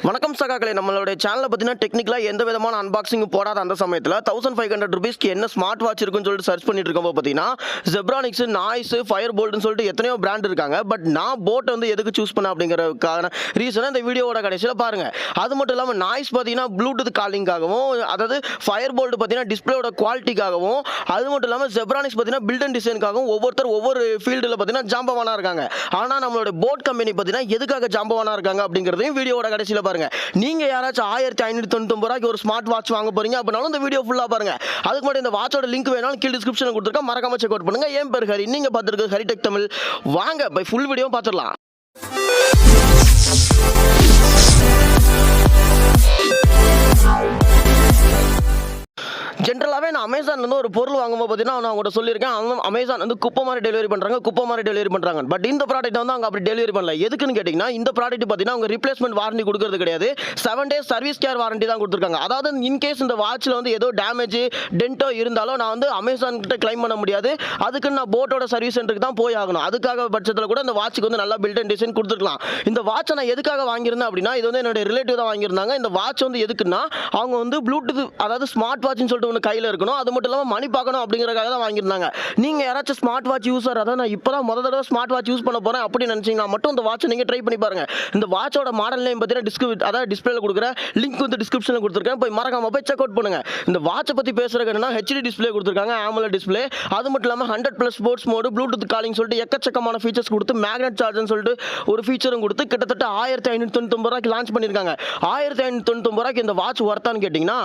வணக்கம் சகாக்களே, நம்மளுடைய சேனலை பார்த்தீங்கன்னா டெக்னிக்கலாக எந்த விதமான அன்பாக்சிங் போடாத அந்த சமயத்தில் 1500 ரூபீஸ்க்கு என்ன ஸ்மார்ட் வாட்ச் இருக்குன்னு சொல்லிட்டு சர்ச் பண்ணிட்டு இருக்கும்போது பார்த்தீங்கன்னா ஜெப்ரானிக்ஸ், நாய்ஸ், ஃபயர் போல்ட்னு சொல்லிட்டு எத்தனையோ பிராண்ட் இருக்காங்க. பட் நான் போட் வந்து எதுக்கு சூஸ் பண்ண அப்படிங்கிறதுக்கான ரீசனை இந்த வீடியோவோட கடைசியில் பாருங்கள். அது மட்டும் இல்லாமல் நாய்ஸ் பார்த்தீங்கன்னா ப்ளூடூத் காலிங்காகவும், அதாவது ஃபயர் போல்ட் பார்த்தீங்கன்னா டிஸ்பிளேயோட குவாலிட்டிக்காகவும், அது மட்டும் இல்லாமல் ஜெப்ரானிக்ஸ் பார்த்தீங்கன்னா பில்ட் அண்ட் டிசைனுக்காகவும் ஒவ்வொருத்தர் ஒவ்வொரு ஃபீல்டில் பார்த்தீங்கன்னா ஜாம்பவானாக இருக்காங்க. ஆனால் நம்மளோட போட் கம்பெனி பார்த்தீங்கன்னா எதுக்காக ஜாம்பவானாக இருக்காங்க அப்படிங்கிறதையும் வீடியோவோட கடைசியில் பாருங்க. நீங்க யாராச்சும் 1599 ரூபாய்க்கு ஒரு ஸ்மார்ட் வாட்ச் வாங்க போறீங்க அப்படினாலும் இந்த வீடியோ ஃபுல்லா பாருங்க. அதுக்கு மட்டும் இந்த வாட்சோட லிங்க் வேணாலும் கீழ டிஸ்கிரிப்ஷன்ல கொடுத்திருக்கேன், மறக்காம செக் அவுட் பண்ணுங்க. என் பேர் ஹரி, நீங்க பார்த்திருக்கிறது ஹரி டெக் தமிழ். வாங்க பை ஃபுல் வீடியோ பார்த்துடலாம். ஜென்ரலாகவே நான் அமேசான்லேருந்து ஒரு பொருள் வாங்கும்போது பார்த்தீங்கன்னா நான் உங்கள்கிட்ட சொல்லியிருக்கேன், அமேசான் வந்து குப்பை மாதிரி டெலிவரி பண்ணுறாங்க. பட் இந்த ப்ராடக்ட் வந்து அவங்க அப்படி டெலிவரி பண்ணல. எதுக்குன்னு கேட்டிங்கன்னா, இந்த ப்ராடக்ட் பார்த்தீங்கன்னா அவங்க ரிப்ளேஸ்மெண்ட் வாரண்டி கொடுக்கறது கிடையாது. 7 days சர்வீஸ் கேர் வாரண்டி தான் கொடுத்துருக்காங்க. அதாவது இன்கேஸ் இந்த வாட்சில் வந்து ஏதோ டேமேஜ் டென்ட்டோ இருந்தாலும் நான் வந்து அமேசான் கிட்ட கிளைம் பண்ண முடியாது. அதுக்கு நான் போட்டோட சர்வீஸ் சென்டருக்கு தான் போய் ஆகணும். அதுக்காக பட்சத்தில் கூட இந்த வாட்சுக்கு வந்து நல்லா பில்ட் அண்ட் டிசைன் கொடுத்துருக்கலாம். இந்த வாட்சை நான் எதுக்காக வாங்கியிருந்தேன் அப்படின்னா, இது வந்து என்னுடைய ரிலேட்டிவ் தான் வாங்கியிருந்தாங்க. இந்த வாட்ச் வந்து எதுக்குன்னா, அவங்க வந்து ப்ளூடூத், அதாவது ஸ்மார்ட் வாட்ச்னு சொல்லிட்டு ஒன்று கையில் இருக்கணும், அது மட்டும் இல்லாமல் மணி பார்க்கணும் அப்படிங்கிறதுக்காக தான் வாங்கியிருந்தாங்க. நீங்கள் யாராச்சும் ஸ்மார்ட் வாட்ச் யூஸர், அதாவது நான் இப்போ தான் முதல் தடவை ஸ்மார்ட் வாட்ச் யூஸ் பண்ண போகிறேன் அப்படின்னு நினச்சிங்கன்னா மட்டும் இந்த வாட்சை நீங்கள் ட்ரை பண்ணி பாருங்கள். இந்த வாட்சோட மாடல் நேம் பார்த்தீங்கன்னா அதாவது டிஸ்பிளேல கொடுக்குற லிங்க் வந்து டிஸ்கிரிப்ஷனில் கொடுத்துருக்கேன், போய் மறக்காம போய் செக் அவுட் பண்ணுங்க. இந்த வாட்சை பற்றி பேசுறது என்னன்னா, ஹெச்டி டிஸ்பிளே கொடுத்துருக்காங்க, AMOLED டிஸ்பிளே. அது மட்டும் இல்லாமல் 100+ ஸ்போர்ட்ஸ் மோடு, ப்ளூடூத் காலிங் சொல்லிட்டு எக்கச்சக்கமான ஃபீச்சர்ஸ் கொடுத்து, மேக்னெட் சார்ஜர்னு சொல்லிட்டு ஒரு ஃபீச்சரும் கொடுத்து கிட்டத்தட்ட 1599 ரூபாய்க்கு லான்ச் பண்ணியிருக்காங்க. 1599 ரூபாய்க்கு இந்த வாட்ச் ஒர்த்தான்னு கேட்டிங்கன்னா,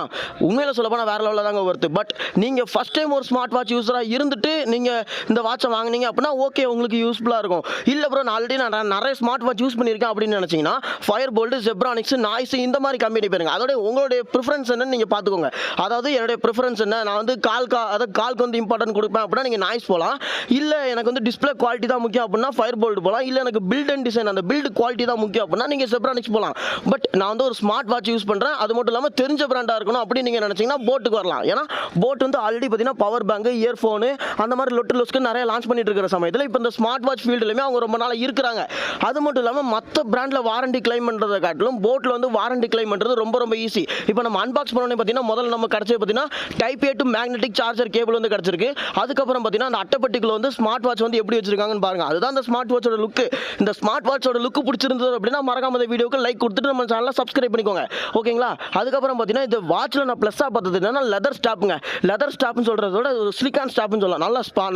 உண்மையில சொல்ல போனால் வேற லெவலில் தாங்க ஒர்த்து. பட் நீங்கள் ஃபர்ஸ்ட் டைம் ஒரு ஸ்மார்ட் வாட்ச் யூஸராக இருந்துட்டு நீங்கள் இந்த வாட்சை வாங்கினீங்க அப்படின்னா ஓகே, உங்களுக்கு யூஸ்ஃபுல்லாக இருக்கும். இல்லை ப்ரோ, நான் ஆல்ரெடி நிறைய ஸ்மார்ட் வாட்ச் யூஸ் பண்ணியிருக்கேன் அப்படின்னு நினச்சிங்கன்னா, ஃபயர் போல்ட், ஜெப்ரானிக்ஸ், நாய்ஸ் இந்த மாதிரி கம்பெனி போயிருங்க. அதோட உங்களுடைய ப்ரிஃபரன்ஸ் என்னன்னு நீங்கள் பார்த்துக்கோங்க. அதாவது என்னுடைய ப்ரிஃபரன்ஸ் என்ன, நான் வந்து கால்க்கு வந்து இம்பார்ட்டன்ட் கொடுப்பேன் அப்படின்னா நீங்கள் நாய்ஸ் போகலாம். இல்லை எனக்கு வந்து டிஸ்பிளே குவாலிட்டி தான் முக்கியம் அப்படின்னா ஃபயர் போல்ட் போகலாம். இல்லை எனக்கு பில்ட் அண்ட் டிசைன், அந்த பில்ட் குவாலிட்டி தான் முக்கியம் அப்படின்னா நீங்கள் ஜெப்ரானிக்ஸ் போகலாம். பட் நான் வந்து ஒரு ஸ்மார்ட் வாட்ச் யூஸ் பண்ணுறேன், அது மட்டும் இல்லாமல் தெரிஞ்ச பிராண்டாக இருக்கணும் அப்படின்னு நீங்கள் நினச்சிங்கன்னா போட்டுக்கு வரலாம். ஏன்னா போட் வந்து ஆல்ரெடி பார்த்தீங்கன்னா பவர் பேங்க், இயர்ஃபோனு அந்த மாதிரி லொஸ்க்கு நிறைய லான்ச் பண்ணிட்டு இருக்கிற சமயத்தில் இப்போ இந்த ஸ்மார்ட் வாட்ச் ஃபீல்டுலையுமே அவங்க ரொம்ப நாளாக இருக்கிறாங்க. அது மட்டும் இல்லாமல் மற்ற பிராண்டில் வாரண்டி கிளைம் பண்ணுறதை காட்டிலும் போட்டில் வந்து வாரண்டி கிளைம் பண்ணுறது ரொம்ப ரொம்ப ஈஸி. இப்போ நம்ம அன்பாக்ஸ் பண்ணோன்னே பார்த்தீங்கன்னா முதல்ல நம்ம கிடச்சது பார்த்தீங்கன்னா type A to magnetic charger cable வந்து கிடச்சிருக்கு. அதுக்கப்புறம் பார்த்தீங்கன்னா அந்த அட்டைப்பட்டிக்குள்ள வந்து ஸ்மார்ட் வாட்ச் வந்து எப்படி வச்சிருக்காங்கன்னு பாருங்க. அதுதான் இந்த ஸ்மார்ட் வாட்சோட லுக்கு. இந்த ஸ்மார்ட் வாட்சோட லுக்கு பிடிச்சிருந்தது அப்படின்னா மறக்காம இந்த வீடியோக்கு லைக் கொடுத்துட்டு நம்ம சேனலை சப்ஸ்கிரைப் பண்ணிக்கோங்க, ஓகேங்களா? அதுக்கப்புறம் பார்த்தீங்கன்னா இந்த வாட்சில் நான் ப்ளஸ்ஸாக பார்த்தது என்னன்னா லெதர் ஸ்டாப்புங்க. லெதர் ஸ்டாப்னு சொல்கிறதோட ஒரு சிலிக்கான் ஸ்டாப்னு சொல்லலாம்.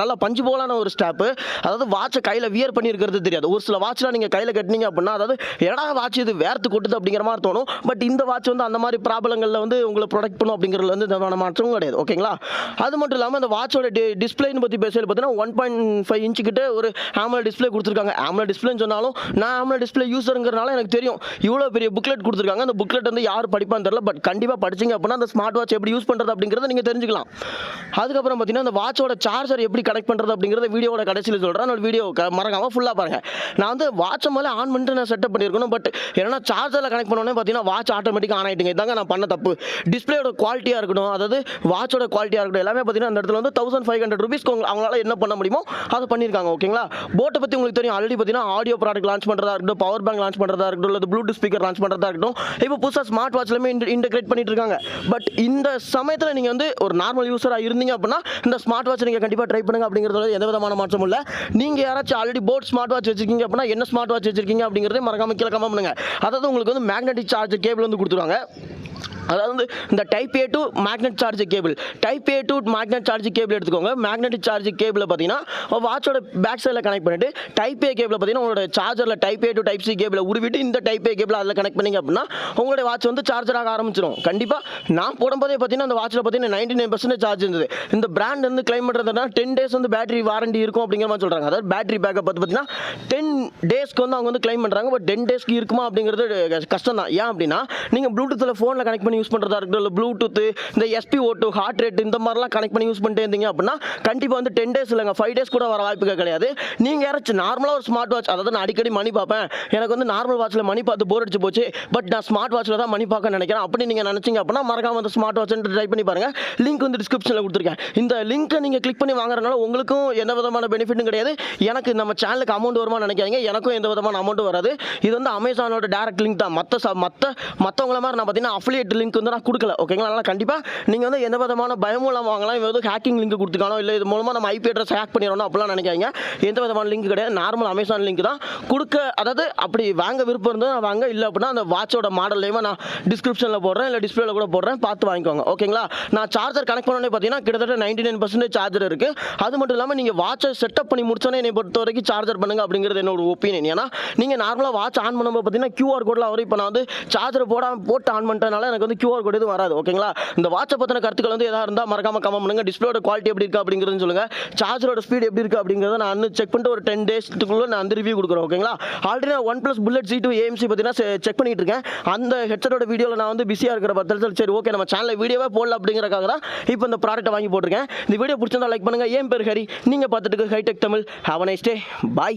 நல்லா பஞ்சு போலான ஒரு ஸ்டாப்பு. அதாவது வாட்சை கையில் வியர் பண்ணியிருக்கிறது தெரியாது. ஒரு சில வாட்ச்லாம் நீங்கள் கையில் கட்டினீங்க அப்படின்னா, அதாவது எடா வாட்ச் இது வேர்த்து கொட்டுது அப்படிங்கிற மாதிரி தோணும். பட் இந்த வாட்ச் வந்து அந்த மாதிரி ப்ராப்ளங்களில் வந்து உங்களை ப்ரொடெக்ட் பண்ணும் அப்படிங்கிறதுல வந்து எந்த மாற்றமும் கிடையாது, ஓகேங்களா? அது மட்டும் இல்லாமல் இந்த வாட்சோட டிஸ்பிளேன்னு பற்றி பேசுறது பார்த்தீங்கன்னா 1.5 இன்ச்சு கிட்ட ஒரு AMOLED டிஸ்பிளே கொடுத்துருக்காங்க. AMOLED டிஸ்பிளேன்னு சொன்னாலும் நான் AMOLED டிஸ்பிளே யூஸருங்கிறனால எனக்கு தெரியும். இவ்வளோ பெரிய புக்லெட் கொடுத்துருக்காங்க. அந்த புக்லெட் வந்து யார் படிப்பான்னு தெரியல, பட் கண்டிப்பாக படிச்சிங்க அப்படின்னா அந்த ஸ்மார்ட் வாட்ச் எப்படி யூஸ் பண்ணுறது அப்படிங்கிறத நீங்கள் தெரிஞ்சுக்கலாம். அதுக்கப்புறம் பார்த்தீங்கன்னா அந்த வாட்சோட சார்ஜர் எப்படி கனெக்ட் பண்ணுறது அப்படிங்கிறத வீடியோட கடைசியில் சொல்கிறேன். நான் வீடியோ மறக்காமல் ஃபுல்லாக பாருங்கள். நான் வந்து வாட்சை மேலே ஆன் பண்ணிட்டு நான் செட்டப் பண்ணியிருக்கணும். பட் ஏன்னா சார்ஜரில் கனெக்ட் பண்ணோன்னே பார்த்தீங்கன்னா வாட்ச் ஆட்டோமேட்டிக்காக ஆன் ஆகிட்டுங்க. இதாங்க நான் பண்ண தப்பு. டிஸ்பிளேயோட குவாலிட்டியாக இருக்கட்டும், அதாவது வாட்சோட குவாலிட்டியாக இருக்கட்டும், எல்லாமே பார்த்தீங்கன்னா அந்த இடத்துல வந்து 1500 ரூபீஸ்க்கு அவங்களால என்ன பண்ண முடியுமோ அதை பண்ணியிருக்காங்க, ஓகேங்களா? போட்டை பற்றி உங்களுக்கு தெரியும். ஆல்ரெடி பார்த்தீங்கன்னா ஆடியோ ப்ராடக்ட் லான்ச் பண்ணுறதா இருக்கட்டும், பவர் பேங்க் லான்ச் பண்ணுறதா இருக்கட்டும், இல்லை ப்ளூடூத் ஸ்பீக்கர் லான்ச் பண்ணுறதா இருக்கட்டும், இப்போ புதுசாக ஸ்மார்ட் வாட்ச்லையுமே இன்டெகிரேட் பண்ணிட்டு இருக்காங்க. பட் இந்த சமயத்தில் நீங்கள் வந்து ஒரு நார்மல் யூஸராக இருந்தீங்க அப்படின்னா இந்த ஸ்மார்ட் வாட்ச் நீங்கள் கண்டிப்பாக ட்ரை பண்ணுங்க. அப்படிங்கிறதுல எந்த விதமான மாற்றமும் இல்லை. நீங்கள் யாராச்சும் ஆல்ரெடி போட் ஸ்மார்ட் வாட்ச் வச்சிருக்கீங்க அப்படின்னா என்ன ஸ்மார்ட் வாட்ச் வச்சிருக்கீங்க அப்படிங்கிறதே மறக்காம கீழே கமெண்ட் பண்ணுங்க. அதாவது உங்களுக்கு வந்து மேக்னெட்டிக் சார்ஜர் கேபிள் வந்து கொடுத்துருவாங்க. அதாவது இந்த type A to magnet charge cable, type A to magnet charge cable எடுத்துக்கோங்க. மேக்னெட்டிக் சார்ஜ் கேபிளை பார்த்தீங்கன்னா வாட்சோட பேக் சைடில் கனெக்ட் பண்ணிட்டு, டைப் ஏ கேபிளை பார்த்தீங்கன்னா உங்களோட சார்ஜரில் type A to type C கேபிளை உருவிட்டு இந்த டைப் ஏ கேபிள் அதில் கனெக்ட் பண்ணிங்க அப்படின்னா உங்களுடைய வாட்ச் வந்து சார்ஜராக ஆரம்பிச்சிடும். கண்டிப்பாக நான் போடும்போதே பார்த்தீங்கன்னா அந்த வாட்சில் பார்த்தீங்கன்னா 99% சார்ஜ் இருந்தது. இந்த பிராண்ட் வந்து கிளைம் பண்ணுறதுனா 10 days வந்து பேட்டரி வாரண்டி இருக்கும் அப்படிங்கிற மாதிரி சொல்கிறாங்க. அதாவது பேட்டரி பேக்கப் பார்த்தீங்கன்னா 10 daysக்கு வந்து அவங்க வந்து கிளைம் பண்ணுறாங்க. பட் 10 daysக்கு இருக்குமா அப்படிங்கிறது கஷ்டம் தான். ஏன் அப்படின்னா நீங்கள் ப்ளூடூத்தில் ஃபோனில் கனெக்ட் பண்ணி பண்ணி யூஸ் பண்ணுறதா இருக்கட்டும், இல்லை ப்ளூடூத், இந்த SpO2 ஹார்ட் ரேட் இந்த மாதிரிலாம் கனெக்ட் பண்ணி யூஸ் பண்ணிட்டே இருந்தீங்க அப்படின்னா கண்டிப்பாக வந்து 10 டேஸ் இல்லைங்க 5 டேஸ் கூட வர வாய்ப்புகள் கிடையாது. நீங்கள் யாராச்சும் நார்மலாக ஒரு ஸ்மார்ட் வாட்ச், அதாவது நான் அடிக்கடி மணி பார்ப்பேன், எனக்கு வந்து நார்மல் வாட்சில் மணி பார்த்து போர் அடிச்சு போச்சு, பட் நான் ஸ்மார்ட் வாட்சில் தான் மணி பார்க்க நினைக்கிறேன் அப்படி நீங்கள் நினச்சிங்க அப்படின்னா மறக்காம அந்த ஸ்மார்ட் வாட்ச் ட்ரை பண்ணி பாருங்கள். லிங்க் வந்து டிஸ்கிரிப்ஷனில் கொடுத்துருக்கேன். இந்த லிங்க்கை நீங்கள் கிளிக் பண்ணி வாங்குறதுனால உங்களுக்கும் எந்த விதமான பெனிஃபிட்டும் கிடையாது. எனக்கு நம்ம சேனலுக்கு அமௌண்ட் வருமா நினைக்காதீங்க, எனக்கும் எந்த விதமான அமௌண்ட்டும் வராது. இது வந்து அமேசானோட டேரக்ட் லிங்க் தான். மற்றவங்கள மாதிரி நான் பார்த்தீங்கன்னா அஃபிலியேட் லிங்க் வந்து நான் கொடுக்கல. ஓகேங்களா? அதனால் கண்டிப்பாக நீங்கள் வந்து எந்த விதமான பயமும் இல்லாமல் வாங்கலாம். இது வந்து ஹேக்கிங் லிங்க் கொடுத்துருக்கானோ இல்லை இது மூலமாக நம்ம IP அட்ரஸ் ஹேக் பண்ணிடணும் அப்படிலாம் நினைக்காதீங்க. எந்த விதமான லிங்க் கிடையாது. நார்மல் அமேசான் லிங்க் தான் கொடுக்க. அதாவது அப்படி வாங்க விருப்பம் இருந்தால் வாங்க, இல்லை அப்படின்னா அந்த வாட்சோட மாடல் நேம் நான் டிஸ்கிரிப்ஷனில் போடுறேன், இல்லை டிஸ்பிளேல கூட போடுறேன், பார்த்து வாங்கிக்கோங்க. ஓகேங்களா? நான் சார்ஜர் கனெக்ட் பண்ணோன்னே பார்த்தீங்கன்னா கிட்டத்தட்ட 99% சார்ஜர் இருக்குது. அது மட்டும் இல்லாமல் நீங்கள் வாட்சை செட்டப் பண்ணி முடிச்சோன்னே என்னை பொறுத்த வரைக்கும் சார்ஜர் பண்ணுங்க அப்படிங்கிறது என்னோட ஒப்பீனியன். ஏன்னா நீங்கள் நார்மலாக வாட்ச் ஆன் பண்ணும்போது பார்த்தீங்கன்னா QR கோடில் வரும். இப்போ நான் வந்து சார்ஜர் போட்டு ஆன் பண்ணிட்டனால எனக்கு வந்து QR கோடு எதுவும் வராது. ஓகேங்களா? இந்த வாட்சை பற்றின கருத்துக்கள் வந்து எதாவது இருந்தால் மறக்காம கமெண்ட் பண்ணுங்க. டிஸ்பிளேட குவாலிட்டி எப்படி இருக்குது அப்படிங்கிறது சொல்லுங்கள். சார்ஜரோட ஸ்பீட் எப்படி இருக்குது அப்படிங்கிறத நான் வந்து செக் பண்ணிட்டு ஒரு 10 டேஸ்க்குள்ளே நான் வந்து ரிவ்யூ கொடுக்குறேன். ஓகேங்களா? ஆல்ரெடி நான் OnePlus Bullet C2 AMC பார்த்தீங்கன்னா செக் பண்ணிட்டு இருக்கேன். அந்த ஹெட்செட்டோட வீடியோவில் நான் வந்து பிஸியாக இருக்கிற பத்திரத்தில் சரி ஓகே நம்ம சேனலில் வீடியோவே போடல அப்படிங்கிறக்காக தான் இப்போ இந்த ப்ராடக்ட்டை வாங்கி போட்டிருக்கேன். இந்த வீடியோ பிடிச்சிருந்தா லைக் பண்ணுங்கள். என் பேர் ஹரி, நீங்கள் பார்த்துட்டு Hitech Tamil. Have a nice day. Bye.